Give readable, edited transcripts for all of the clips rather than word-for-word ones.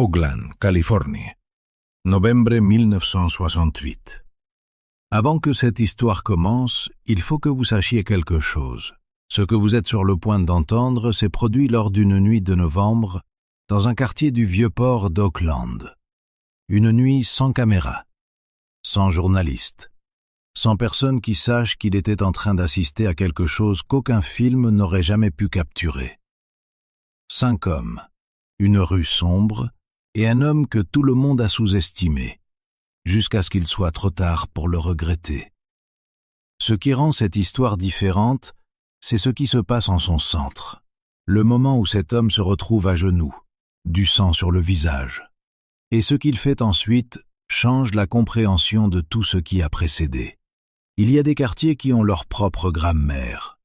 Oakland, Californie, novembre 1968. Avant que cette histoire commence, il faut que vous sachiez quelque chose. Ce que vous êtes sur le point d'entendre s'est produit lors d'une nuit de novembre dans un quartier du Vieux-Port d'Oakland. Une nuit sans caméra, sans journaliste, sans personne qui sache qu'il était en train d'assister à quelque chose qu'aucun film n'aurait jamais pu capturer. 5 hommes, une rue sombre et un homme que tout le monde a sous-estimé, jusqu'à ce qu'il soit trop tard pour le regretter. Ce qui rend cette histoire différente, c'est ce qui se passe en son centre, le moment où cet homme se retrouve à genoux, du sang sur le visage. Et ce qu'il fait ensuite change la compréhension de tout ce qui a précédé. Il y a des quartiers qui ont leur propre grammaire,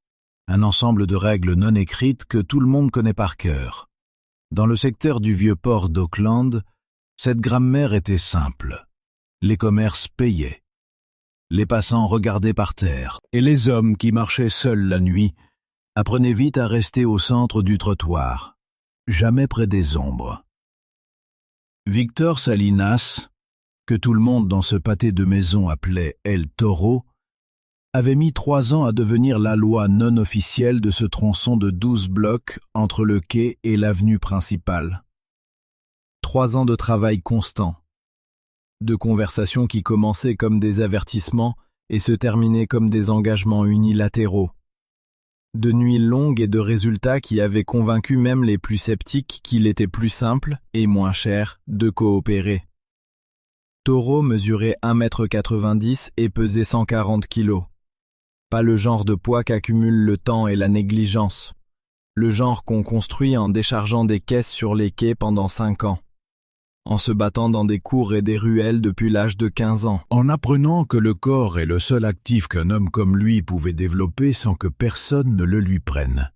un ensemble de règles non écrites que tout le monde connaît par cœur. Dans le secteur du Vieux-Port d'Oakland, cette grammaire était simple. Les commerces payaient. Les passants regardaient par terre, et les hommes qui marchaient seuls la nuit apprenaient vite à rester au centre du trottoir, jamais près des ombres. Victor Salinas, que tout le monde dans ce pâté de maison appelait El Toro, avait mis 3 ans à devenir la loi non officielle de ce tronçon de 12 blocs entre le quai et l'avenue principale. 3 ans de travail constant, de conversations qui commençaient comme des avertissements et se terminaient comme des engagements unilatéraux, de nuits longues et de résultats qui avaient convaincu même les plus sceptiques qu'il était plus simple et moins cher de coopérer. Toro mesurait 1,90 m et pesait 140 kg. Pas le genre de poids qu'accumule le temps et la négligence. Le genre qu'on construit en déchargeant des caisses sur les quais pendant 5 ans. En se battant dans des cours et des ruelles depuis l'âge de 15 ans. En apprenant que le corps est le seul actif qu'un homme comme lui pouvait développer sans que personne ne le lui prenne.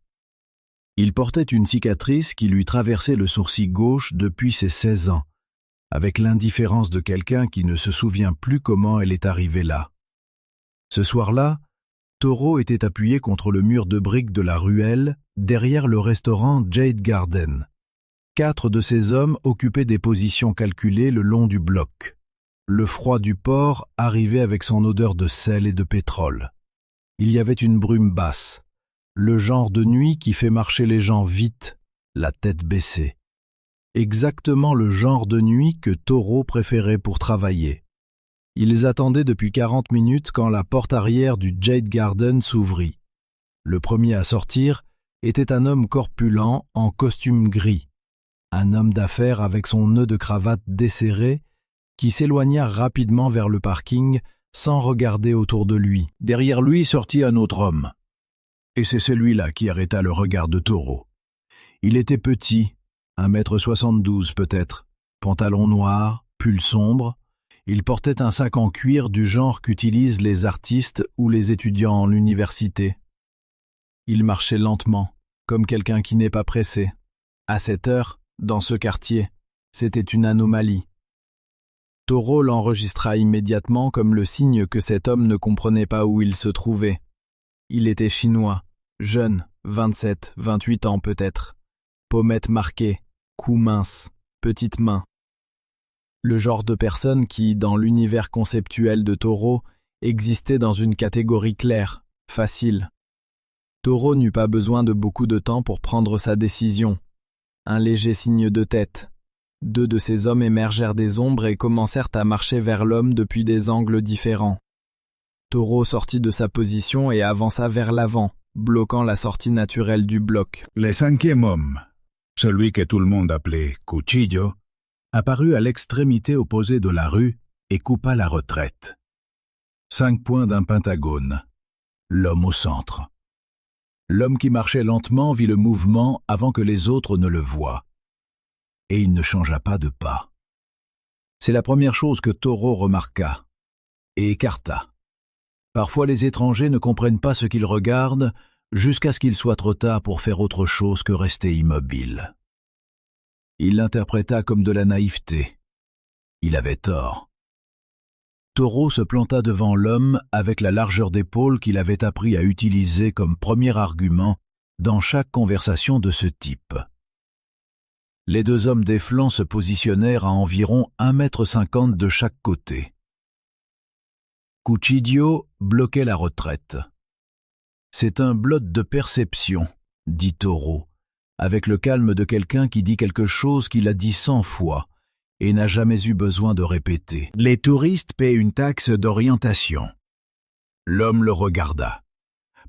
Il portait une cicatrice qui lui traversait le sourcil gauche depuis ses 16 ans, avec l'indifférence de quelqu'un qui ne se souvient plus comment elle est arrivée là. Ce soir-là, Toro était appuyé contre le mur de briques de la ruelle, derrière le restaurant Jade Garden. 4 de ces hommes occupaient des positions calculées le long du bloc. Le froid du port arrivait avec son odeur de sel et de pétrole. Il y avait une brume basse, le genre de nuit qui fait marcher les gens vite, la tête baissée. Exactement le genre de nuit que Toro préférait pour travailler. Ils attendaient depuis 40 minutes quand la porte arrière du Jade Garden s'ouvrit. Le premier à sortir était un homme corpulent en costume gris, un homme d'affaires avec son nœud de cravate desserré qui s'éloigna rapidement vers le parking sans regarder autour de lui. Derrière lui sortit un autre homme, et c'est celui-là qui arrêta le regard de Toro. Il était petit, 1,72 m peut-être, pantalon noir, pull sombre. Il portait un sac en cuir du genre qu'utilisent les artistes ou les étudiants en université. Il marchait lentement, comme quelqu'un qui n'est pas pressé. À cette heure, dans ce quartier, c'était une anomalie. Toro l'enregistra immédiatement comme le signe que cet homme ne comprenait pas où il se trouvait. Il était chinois, jeune, 27, 28 ans peut-être. Pommettes marquées, cou mince, petites mains. Le genre de personne qui, dans l'univers conceptuel de Toro, existait dans une catégorie claire, facile. Toro n'eut pas besoin de beaucoup de temps pour prendre sa décision. Un léger signe de tête. 2 de ces hommes émergèrent des ombres et commencèrent à marcher vers l'homme depuis des angles différents. Toro sortit de sa position et avança vers l'avant, bloquant la sortie naturelle du bloc. Le 5e homme, celui que tout le monde appelait Cuchillo, apparut à l'extrémité opposée de la rue et coupa la retraite. 5 points d'un pentagone. L'homme au centre. L'homme qui marchait lentement vit le mouvement avant que les autres ne le voient. Et il ne changea pas de pas. C'est la première chose que Toro remarqua et écarta. Parfois les étrangers ne comprennent pas ce qu'ils regardent jusqu'à ce qu'il soit trop tard pour faire autre chose que rester immobile. Il l'interpréta comme de la naïveté. Il avait tort. Toro se planta devant l'homme avec la largeur d'épaule qu'il avait appris à utiliser comme premier argument dans chaque conversation de ce type. Les deux hommes des flancs se positionnèrent à environ 1,50 m de chaque côté. Cuccidio bloquait la retraite. « C'est un blot de perception », dit Toro, avec le calme de quelqu'un qui dit quelque chose qu'il a dit 100 fois et n'a jamais eu besoin de répéter. Les touristes paient une taxe d'orientation. L'homme le regarda.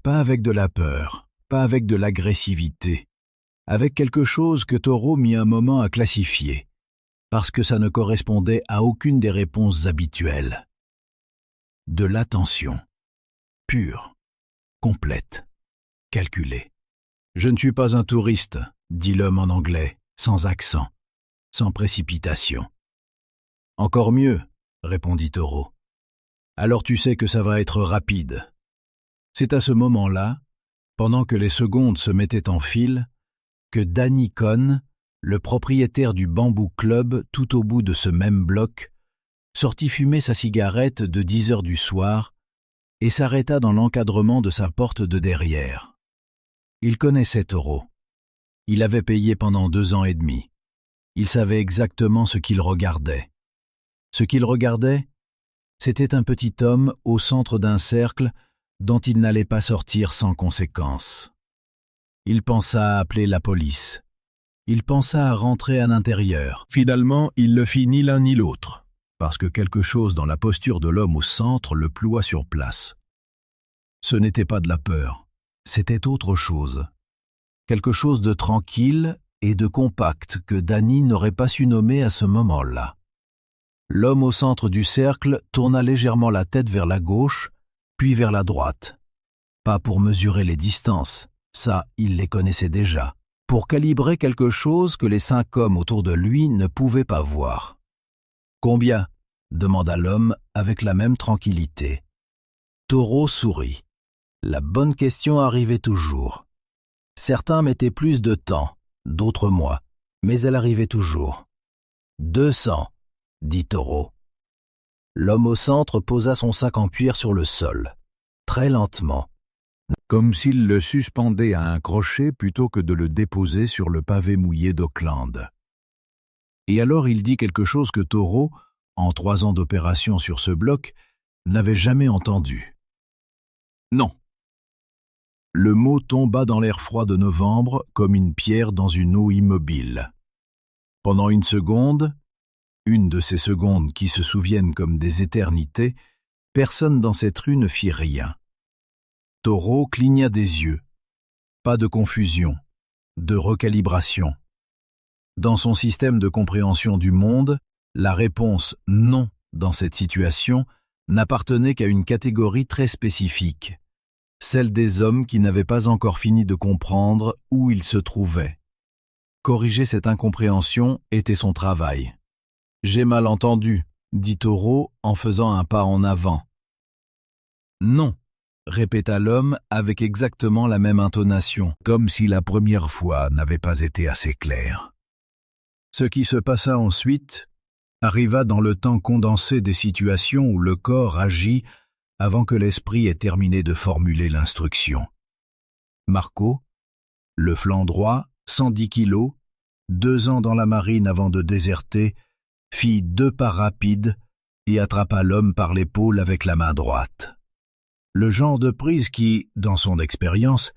Pas avec de la peur, pas avec de l'agressivité, avec quelque chose que Toro mit un moment à classifier, parce que ça ne correspondait à aucune des réponses habituelles. De l'attention, pure, complète, calculée. « Je ne suis pas un touriste », dit l'homme en anglais, sans accent, sans précipitation. « Encore mieux », répondit Toro. « Alors tu sais que ça va être rapide. » C'est à ce moment-là, pendant que les secondes se mettaient en file, que Danny Cohn, le propriétaire du Bamboo Club tout au bout de ce même bloc, sortit fumer sa cigarette de 10 heures du soir et s'arrêta dans l'encadrement de sa porte de derrière. Il connaissait Toro. Il avait payé pendant 2 ans et demi. Il savait exactement ce qu'il regardait. Ce qu'il regardait, c'était un petit homme au centre d'un cercle dont il n'allait pas sortir sans conséquence. Il pensa à appeler la police. Il pensa à rentrer à l'intérieur. Finalement, il ne fit ni l'un ni l'autre, parce que quelque chose dans la posture de l'homme au centre le ploua sur place. Ce n'était pas de la peur, c'était autre chose. Quelque chose de tranquille et de compact que Danny n'aurait pas su nommer à ce moment-là. L'homme au centre du cercle tourna légèrement la tête vers la gauche, puis vers la droite. Pas pour mesurer les distances, ça, il les connaissait déjà. Pour calibrer quelque chose que les 5 hommes autour de lui ne pouvaient pas voir. « Combien ?» demanda l'homme avec la même tranquillité. Toro sourit. La bonne question arrivait toujours. Certains mettaient plus de temps, d'autres moins, mais elle arrivait toujours. « 200 », dit Toro. L'homme au centre posa son sac en cuir sur le sol, très lentement, comme s'il le suspendait à un crochet plutôt que de le déposer sur le pavé mouillé d'Auckland. Et alors il dit quelque chose que Toro, en 3 ans d'opération sur ce bloc, n'avait jamais entendu. Non. Le mot tomba dans l'air froid de novembre comme une pierre dans une eau immobile. Pendant une seconde, une de ces secondes qui se souviennent comme des éternités, personne dans cette rue ne fit rien. Toro cligna des yeux. Pas de confusion, de recalibration. Dans son système de compréhension du monde, la réponse « non » dans cette situation n'appartenait qu'à une catégorie très spécifique, celle des hommes qui n'avaient pas encore fini de comprendre où ils se trouvaient. Corriger cette incompréhension était son travail. « J'ai mal entendu », dit Toro en faisant un pas en avant. « Non », répéta l'homme avec exactement la même intonation, comme si la première fois n'avait pas été assez claire. Ce qui se passa ensuite arriva dans le temps condensé des situations où le corps agit avant que l'esprit ait terminé de formuler l'instruction. Marco, le flanc droit, 110 kilos, 2 ans dans la marine avant de déserter, fit 2 pas rapides et attrapa l'homme par l'épaule avec la main droite. Le genre de prise qui, dans son expérience,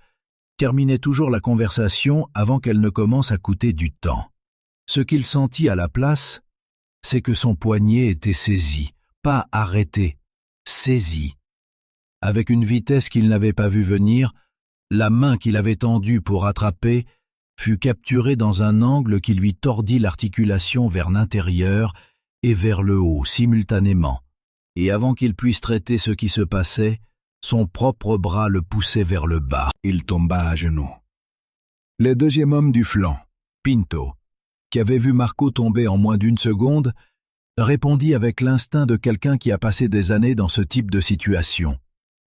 terminait toujours la conversation avant qu'elle ne commence à coûter du temps. Ce qu'il sentit à la place, c'est que son poignet était saisi, pas arrêté, saisi. Avec une vitesse qu'il n'avait pas vue venir, la main qu'il avait tendue pour attraper fut capturée dans un angle qui lui tordit l'articulation vers l'intérieur et vers le haut simultanément, et avant qu'il puisse traiter ce qui se passait, son propre bras le poussait vers le bas. Il tomba à genoux. Le deuxième homme du flanc, Pinto, qui avait vu Marco tomber en moins d'1 seconde, répondit avec l'instinct de quelqu'un qui a passé des années dans ce type de situation.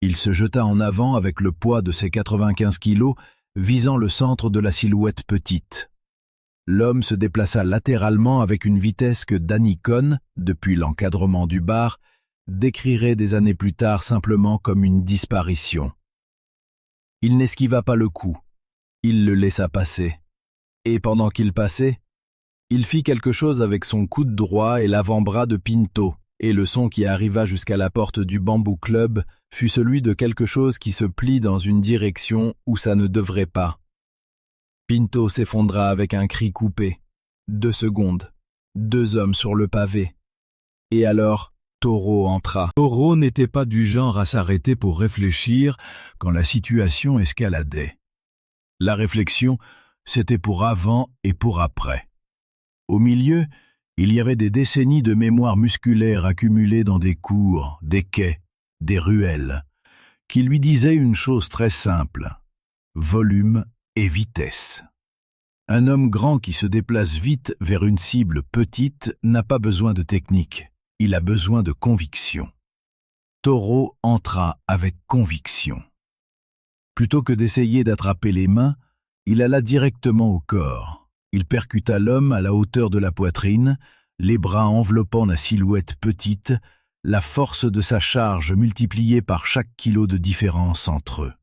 Il se jeta en avant avec le poids de ses 95 kilos, visant le centre de la silhouette petite. L'homme se déplaça latéralement avec une vitesse que Danny Cohn, depuis l'encadrement du bar, décrirait des années plus tard simplement comme une disparition. Il n'esquiva pas le coup, il le laissa passer. Et pendant qu'il passait, Il fit quelque chose avec son coude droit et l'avant-bras de Pinto, et le son qui arriva jusqu'à la porte du Bamboo Club fut celui de quelque chose qui se plie dans une direction où ça ne devrait pas. Pinto s'effondra avec un cri coupé. 2 secondes. 2 hommes sur le pavé. Et alors, Toro entra. Toro n'était pas du genre à s'arrêter pour réfléchir quand la situation escaladait. La réflexion, c'était pour avant et pour après. Au milieu, il y avait des décennies de mémoire musculaire accumulées dans des cours, des quais, des ruelles, qui lui disaient une chose très simple: volume et vitesse. Un homme grand qui se déplace vite vers une cible petite n'a pas besoin de technique, il a besoin de conviction. Toro entra avec conviction. Plutôt que d'essayer d'attraper les mains, il alla directement au corps. Il percuta l'homme à la hauteur de la poitrine, les bras enveloppant la silhouette petite, la force de sa charge multipliée par chaque kilo de différence entre eux.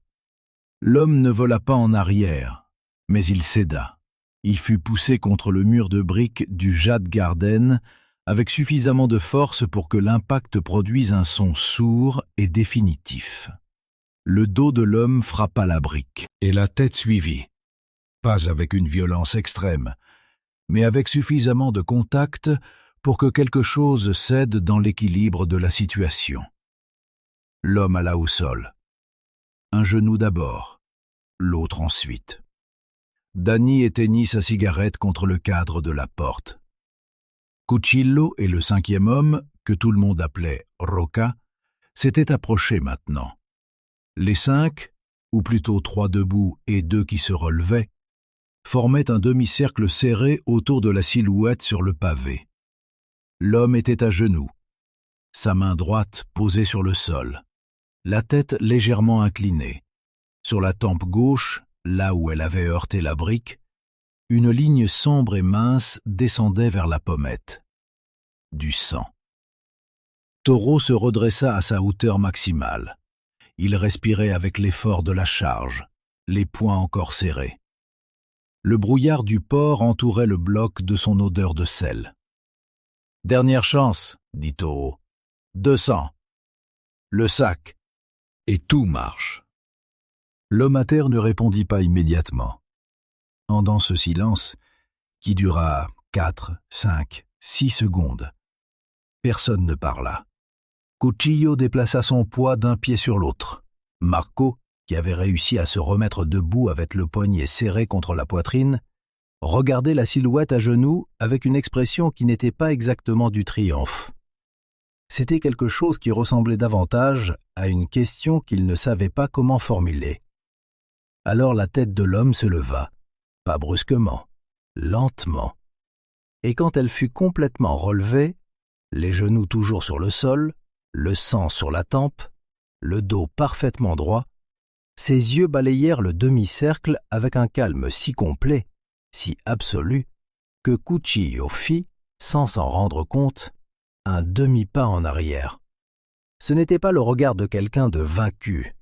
L'homme ne vola pas en arrière, mais il céda. Il fut poussé contre le mur de briques du Jade Garden avec suffisamment de force pour que l'impact produise un son sourd et définitif. Le dos de l'homme frappa la brique. Et la tête suivit. Pas avec une violence extrême, mais avec suffisamment de contact pour que quelque chose cède dans l'équilibre de la situation. L'homme alla au sol. Un genou d'abord, l'autre ensuite. Danny éteignit sa cigarette contre le cadre de la porte. Cuchillo et le 5e homme, que tout le monde appelait Roca, s'étaient approchés maintenant. Les 5, ou plutôt 3 debout et 2 qui se relevaient, formaient un demi-cercle serré autour de la silhouette sur le pavé. L'homme était à genoux, sa main droite posée sur le sol, la tête légèrement inclinée. Sur la tempe gauche, là où elle avait heurté la brique, une ligne sombre et mince descendait vers la pommette. Du sang. Toro se redressa à sa hauteur maximale. Il respirait avec l'effort de la charge, les poings encore serrés. Le brouillard du port entourait le bloc de son odeur de sel. « Dernière chance, » dit Toro. « 200. Le sac. » Et tout marche. L'homme à terre ne répondit pas immédiatement. Pendant ce silence, qui dura 4, 5, 6 secondes, personne ne parla. Cuchillo déplaça son poids d'un pied sur l'autre. Marco, qui avait réussi à se remettre debout avec le poignet serré contre la poitrine, regardait la silhouette à genoux avec une expression qui n'était pas exactement du triomphe. C'était quelque chose qui ressemblait davantage à une question qu'il ne savait pas comment formuler. Alors la tête de l'homme se leva, pas brusquement, lentement. Et quand elle fut complètement relevée, les genoux toujours sur le sol, le sang sur la tempe, le dos parfaitement droit, ses yeux balayèrent le demi-cercle avec un calme si complet, si absolu, que Cuchillo fit, sans s'en rendre compte, un demi-pas en arrière. Ce n'était pas le regard de quelqu'un de vaincu,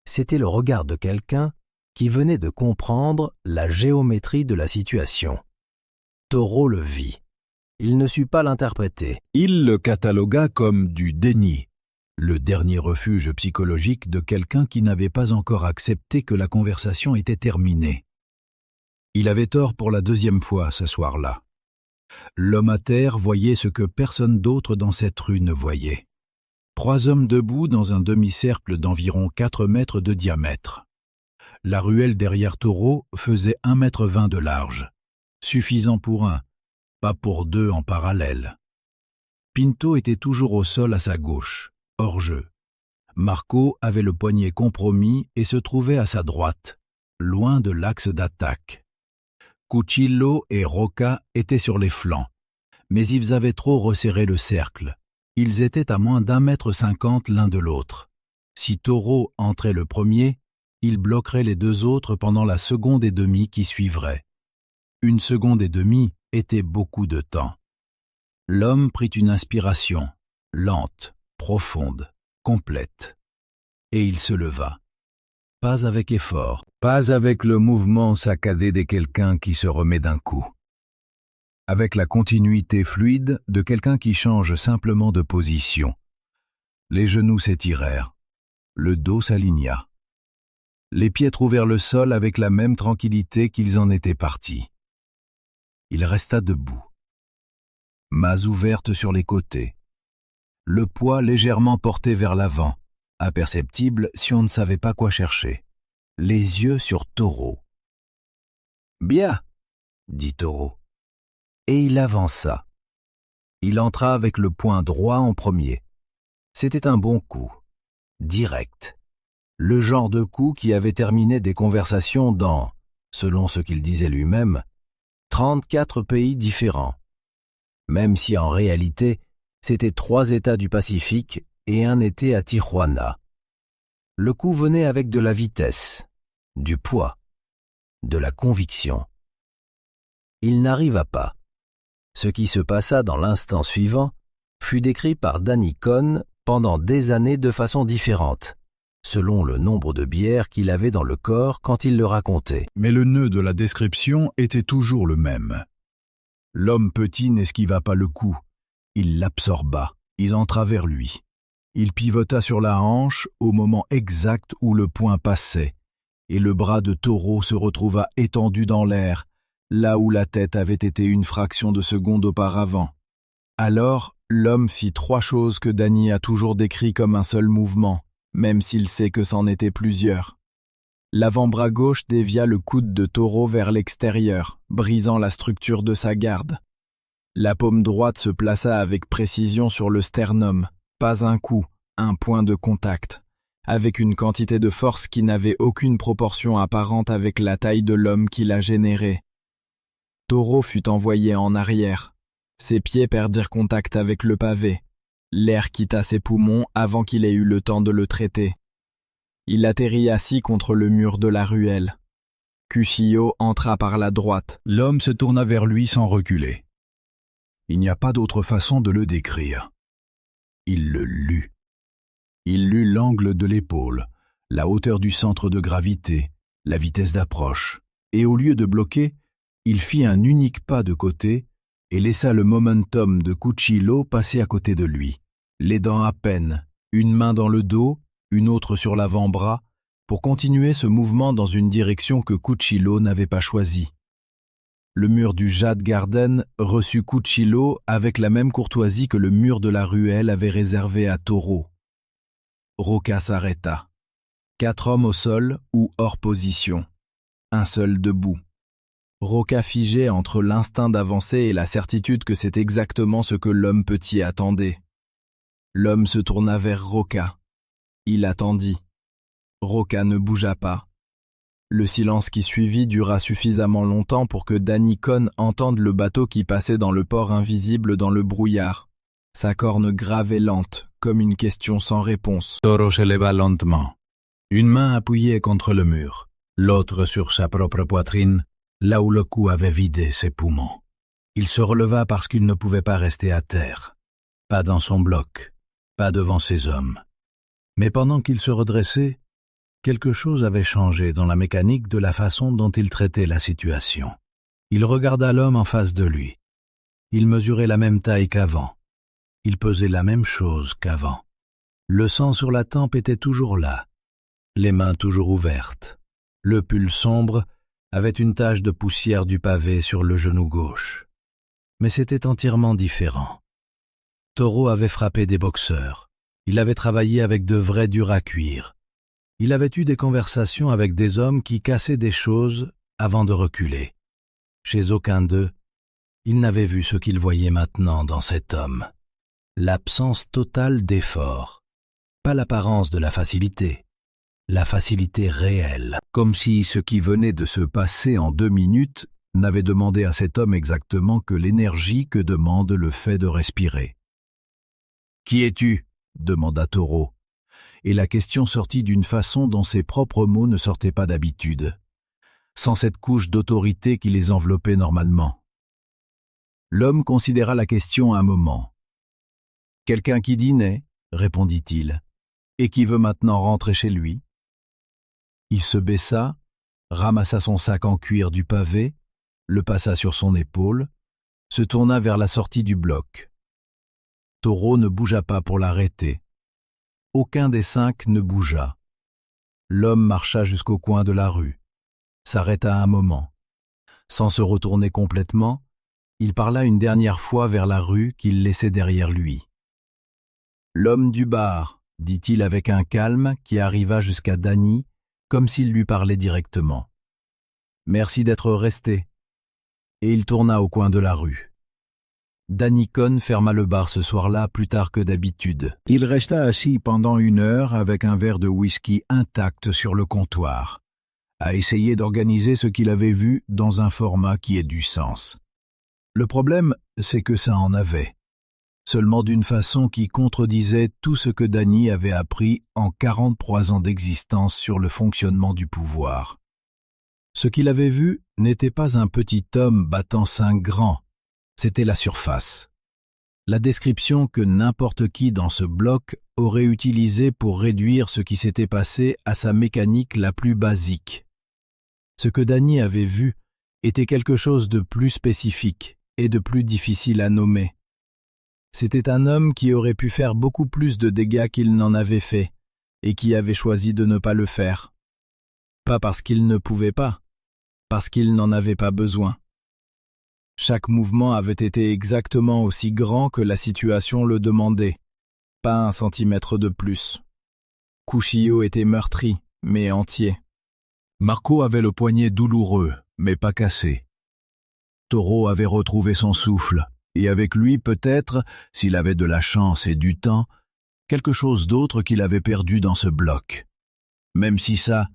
c'était le regard de quelqu'un qui venait de comprendre la géométrie de la situation. Toro le vit. Il ne sut pas l'interpréter. Il le catalogua comme du déni, le dernier refuge psychologique de quelqu'un qui n'avait pas encore accepté que la conversation était terminée. Il avait tort pour la 2e fois ce soir-là. L'homme à terre voyait ce que personne d'autre dans cette rue ne voyait. 3 hommes debout dans un demi-cercle d'environ 4 mètres de diamètre. La ruelle derrière Toro faisait 1,20 m de large, suffisant pour un, pas pour 2 en parallèle. Pinto était toujours au sol à sa gauche, hors jeu. Marco avait le poignet compromis et se trouvait à sa droite, loin de l'axe d'attaque. Cuchillo et Roca étaient sur les flancs, mais ils avaient trop resserré le cercle. Ils étaient à moins d'1,50 m l'un de l'autre. Si Toro entrait le premier, il bloquerait les 2 autres pendant la seconde et demie qui suivrait. 1 seconde et demie était beaucoup de temps. L'homme prit une inspiration, lente, profonde, complète, et il se leva. Pas avec effort, pas avec le mouvement saccadé de quelqu'un qui se remet d'un coup. avec la continuité fluide de quelqu'un qui change simplement de position. Les genoux s'étirèrent, le dos s'aligna. Les pieds trouvèrent le sol avec la même tranquillité qu'ils en étaient partis. Il resta debout, mains ouvertes sur les côtés, le poids légèrement porté vers l'avant, imperceptible si on ne savait pas quoi chercher, les yeux sur Toro. « Bien, » dit Toro. Et il avança. Il entra avec le poing droit en premier. C'était un bon coup, direct. Le genre de coup qui avait terminé des conversations dans, selon ce qu'il disait lui-même, 34 pays différents. Même si en réalité, c'était 3 États du Pacifique et un était à Tijuana. Le coup venait avec de la vitesse, du poids, de la conviction. Il n'arriva pas. Ce qui se passa dans l'instant suivant fut décrit par Danny Cohn pendant des années de façon différente, selon le nombre de bières qu'il avait dans le corps quand il le racontait. Mais le nœud de la description était toujours le même. L'homme petit n'esquiva pas le coup. Il l'absorba. Il entra vers lui. Il pivota sur la hanche au moment exact où le poing passait, et le bras de Toro se retrouva étendu dans l'air, là où la tête avait été une fraction de seconde auparavant. Alors, l'homme fit 3 choses que Danny a toujours décrit comme un seul mouvement, même s'il sait que c'en étaient plusieurs. L'avant-bras gauche dévia le coude de Toro vers l'extérieur, brisant la structure de sa garde. La paume droite se plaça avec précision sur le sternum, pas un coup, un point de contact, avec une quantité de force qui n'avait aucune proportion apparente avec la taille de l'homme qui l'a généré. Toro fut envoyé en arrière. Ses pieds perdirent contact avec le pavé. L'air quitta ses poumons avant qu'il ait eu le temps de le traiter. Il atterrit assis contre le mur de la ruelle. Kushio entra par la droite. L'homme se tourna vers lui sans reculer. Il n'y a pas d'autre façon de le décrire. Il le lut. Il lut l'angle de l'épaule, la hauteur du centre de gravité, la vitesse d'approche, et au lieu de bloquer, il fit un unique pas de côté et laissa le momentum de Cuchillo passer à côté de lui, l'aidant à peine, une main dans le dos, une autre sur l'avant-bras, pour continuer ce mouvement dans une direction que Cuchillo n'avait pas choisie. Le mur du Jade Garden reçut Cuchillo avec la même courtoisie que le mur de la ruelle avait réservé à Toro. Roca s'arrêta. 4 hommes au sol ou hors position. Un seul debout. Roca figé entre l'instinct d'avancer et la certitude que c'est exactement ce que l'homme petit attendait. L'homme se tourna vers Roca. Il attendit. Roca ne bougea pas. Le silence qui suivit dura suffisamment longtemps pour que Danny Cohn entende le bateau qui passait dans le port invisible dans le brouillard, sa corne grave et lente, comme une question sans réponse. Toro se leva lentement, une main appuyée contre le mur, l'autre sur sa propre poitrine, là où le coup avait vidé ses poumons. Il se releva parce qu'il ne pouvait pas rester à terre, pas dans son bloc, pas devant ses hommes. Mais pendant qu'il se redressait, quelque chose avait changé dans la mécanique de la façon dont il traitait la situation. Il regarda l'homme en face de lui. Il mesurait la même taille qu'avant. Il pesait la même chose qu'avant. Le sang sur la tempe était toujours là, les mains toujours ouvertes. Le pull sombre avait une tache de poussière du pavé sur le genou gauche. Mais c'était entièrement différent. Toro avait frappé des boxeurs. Il avait travaillé avec de vrais durs à cuire. Il avait eu des conversations avec des hommes qui cassaient des choses avant de reculer. Chez aucun d'eux, il n'avait vu ce qu'il voyait maintenant dans cet homme. L'absence totale d'effort. Pas l'apparence de la facilité réelle. Comme si ce qui venait de se passer en 2 minutes n'avait demandé à cet homme exactement que l'énergie que demande le fait de respirer. « Qui es-tu » demanda Toro. Et la question sortit d'une façon dont ses propres mots ne sortaient pas d'habitude, sans cette couche d'autorité qui les enveloppait normalement. L'homme considéra la question un moment. « Quelqu'un qui dînait » répondit-il, « et qui veut maintenant rentrer chez lui ?» Il se baissa, ramassa son sac en cuir du pavé, le passa sur son épaule, se tourna vers la sortie du bloc. Toro ne bougea pas pour l'arrêter. Aucun des 5 ne bougea. L'homme marcha jusqu'au coin de la rue, s'arrêta un moment. Sans se retourner complètement, il parla une dernière fois vers la rue qu'il laissait derrière lui. « L'homme du bar », dit-il avec un calme qui arriva jusqu'à Danny, comme s'il lui parlait directement. « Merci d'être resté. » Et il tourna au coin de la rue. Danny Cohn ferma le bar ce soir-là plus tard que d'habitude. Il resta assis pendant 1 heure avec un verre de whisky intact sur le comptoir, à essayer d'organiser ce qu'il avait vu dans un format qui ait du sens. Le problème, c'est que ça en avait, seulement d'une façon qui contredisait tout ce que Danny avait appris en 43 ans d'existence sur le fonctionnement du pouvoir. Ce qu'il avait vu n'était pas un petit homme battant 5 grands, c'était la surface. La description que n'importe qui dans ce bloc aurait utilisée pour réduire ce qui s'était passé à sa mécanique la plus basique. Ce que Danny avait vu était quelque chose de plus spécifique et de plus difficile à nommer. C'était un homme qui aurait pu faire beaucoup plus de dégâts qu'il n'en avait fait, et qui avait choisi de ne pas le faire. Pas parce qu'il ne pouvait pas, parce qu'il n'en avait pas besoin. Chaque mouvement avait été exactement aussi grand que la situation le demandait, pas 1 centimètre de plus. Kushio était meurtri, mais entier. Marco avait le poignet douloureux, mais pas cassé. Toro avait retrouvé son souffle, et avec lui peut-être, s'il avait de la chance et du temps, quelque chose d'autre qu'il avait perdu dans ce bloc. Même si ça,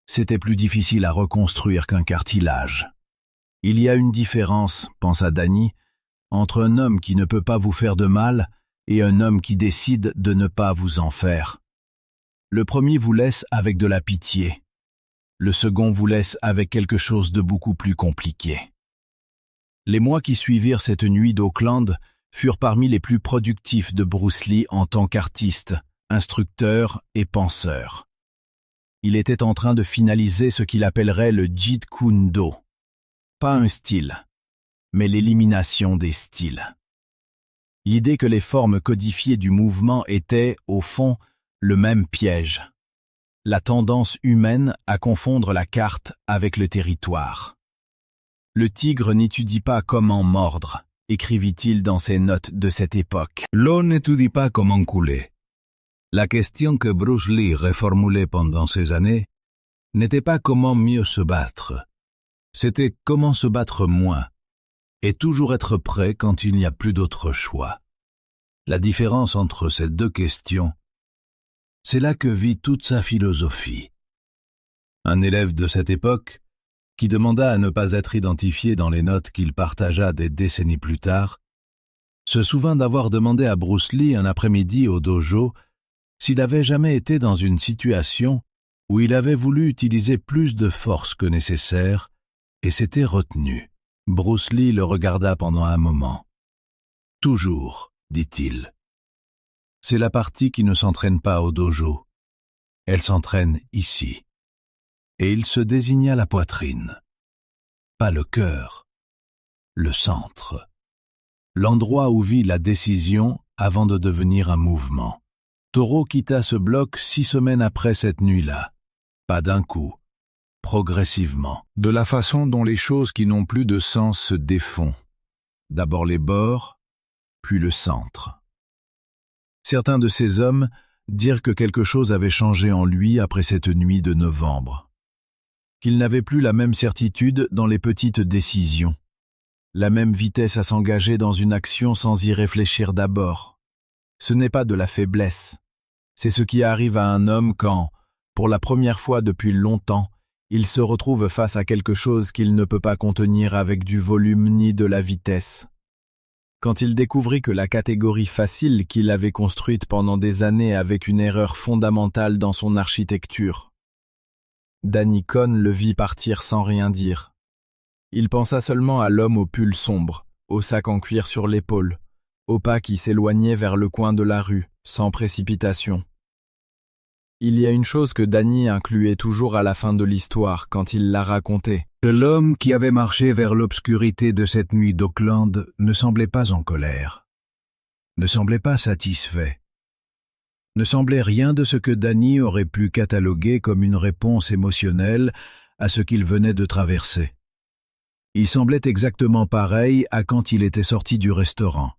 c'était plus difficile à reconstruire qu'un cartilage. Il y a une différence, pensa Danny, entre un homme qui ne peut pas vous faire de mal et un homme qui décide de ne pas vous en faire. Le premier vous laisse avec de la pitié. Le second vous laisse avec quelque chose de beaucoup plus compliqué. Les mois qui suivirent cette nuit d'Auckland furent parmi les plus productifs de Bruce Lee en tant qu'artiste, instructeur et penseur. Il était en train de finaliser ce qu'il appellerait le Jeet Kune Do. Pas un style, mais l'élimination des styles. L'idée que les formes codifiées du mouvement étaient, au fond, le même piège. La tendance humaine à confondre la carte avec le territoire. Le tigre n'étudie pas comment mordre, écrivit-il dans ses notes de cette époque. L'eau n'étudie pas comment couler. La question que Bruce Lee reformulait pendant ces années n'était pas comment mieux se battre. C'était comment se battre moins, et toujours être prêt quand il n'y a plus d'autre choix. La différence entre ces 2 questions, c'est là que vit toute sa philosophie. Un élève de cette époque, qui demanda à ne pas être identifié dans les notes qu'il partagea des décennies plus tard, se souvint d'avoir demandé à Bruce Lee un après-midi au dojo s'il avait jamais été dans une situation où il avait voulu utiliser plus de force que nécessaire et s'était retenu. Bruce Lee le regarda pendant un moment. « Toujours, dit-il. C'est la partie qui ne s'entraîne pas au dojo. Elle s'entraîne ici. » Et il se désigna la poitrine. Pas le cœur, le centre. L'endroit où vit la décision avant de devenir un mouvement. Toro quitta ce bloc 6 semaines après cette nuit-là. Pas d'un coup. Progressivement. De la façon dont les choses qui n'ont plus de sens se défont. D'abord les bords, puis le centre. Certains de ces hommes dirent que quelque chose avait changé en lui après cette nuit de novembre. Qu'il n'avait plus la même certitude dans les petites décisions, la même vitesse à s'engager dans une action sans y réfléchir d'abord. Ce n'est pas de la faiblesse. C'est ce qui arrive à un homme quand, pour la première fois depuis longtemps, il se retrouve face à quelque chose qu'il ne peut pas contenir avec du volume ni de la vitesse. Quand il découvrit que la catégorie facile qu'il avait construite pendant des années avec une erreur fondamentale dans son architecture. Danny Cohn le vit partir sans rien dire. Il pensa seulement à l'homme au pull sombre, au sac en cuir sur l'épaule, au pas qui s'éloignait vers le coin de la rue, sans précipitation. Il y a une chose que Danny incluait toujours à la fin de l'histoire quand il la racontait. L'homme qui avait marché vers l'obscurité de cette nuit d'Auckland ne semblait pas en colère, ne semblait pas satisfait, ne semblait rien de ce que Danny aurait pu cataloguer comme une réponse émotionnelle à ce qu'il venait de traverser. Il semblait exactement pareil à quand il était sorti du restaurant.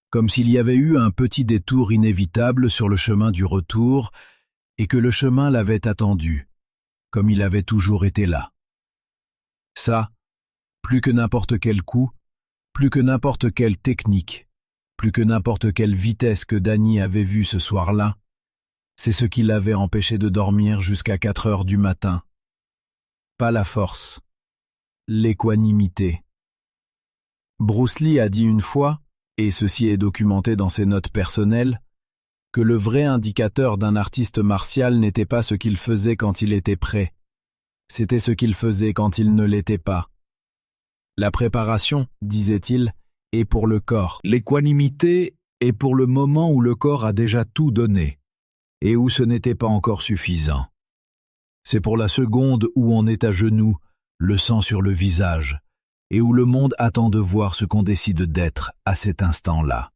Comme s'il y avait eu un petit détour inévitable sur le chemin du retour et que le chemin l'avait attendu, comme il avait toujours été là. Ça, plus que n'importe quel coup, plus que n'importe quelle technique, plus que n'importe quelle vitesse que Danny avait vue ce soir-là, c'est ce qui l'avait empêché de dormir jusqu'à 4 heures du matin. Pas la force, l'équanimité. Bruce Lee a dit une fois, et ceci est documenté dans ses notes personnelles, que le vrai indicateur d'un artiste martial n'était pas ce qu'il faisait quand il était prêt, c'était ce qu'il faisait quand il ne l'était pas. La préparation, disait-il, est pour le corps. L'équanimité est pour le moment où le corps a déjà tout donné, et où ce n'était pas encore suffisant. C'est pour la seconde où on est à genoux, le sang sur le visage, et où le monde attend de voir ce qu'on décide d'être à cet instant-là.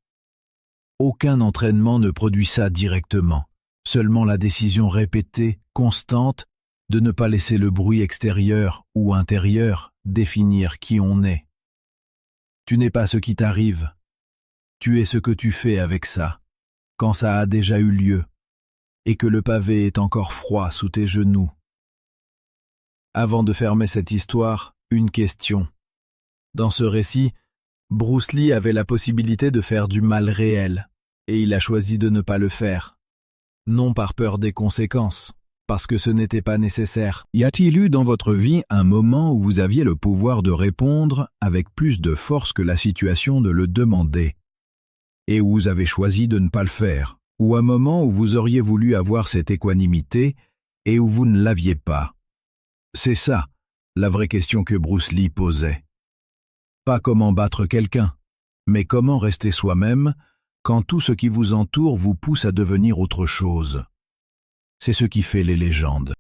Aucun entraînement ne produit ça directement, seulement la décision répétée, constante, de ne pas laisser le bruit extérieur ou intérieur définir qui on est. Tu n'es pas ce qui t'arrive, tu es ce que tu fais avec ça, quand ça a déjà eu lieu, et que le pavé est encore froid sous tes genoux. Avant de fermer cette histoire, une question. Dans ce récit, Bruce Lee avait la possibilité de faire du mal réel, et il a choisi de ne pas le faire. Non par peur des conséquences, parce que ce n'était pas nécessaire. Y a-t-il eu dans votre vie un moment où vous aviez le pouvoir de répondre avec plus de force que la situation de le demander, et où vous avez choisi de ne pas le faire, ou un moment où vous auriez voulu avoir cette équanimité et où vous ne l'aviez pas? C'est ça, la vraie question que Bruce Lee posait. Pas comment battre quelqu'un, mais comment rester soi-même quand tout ce qui vous entoure vous pousse à devenir autre chose. C'est ce qui fait les légendes.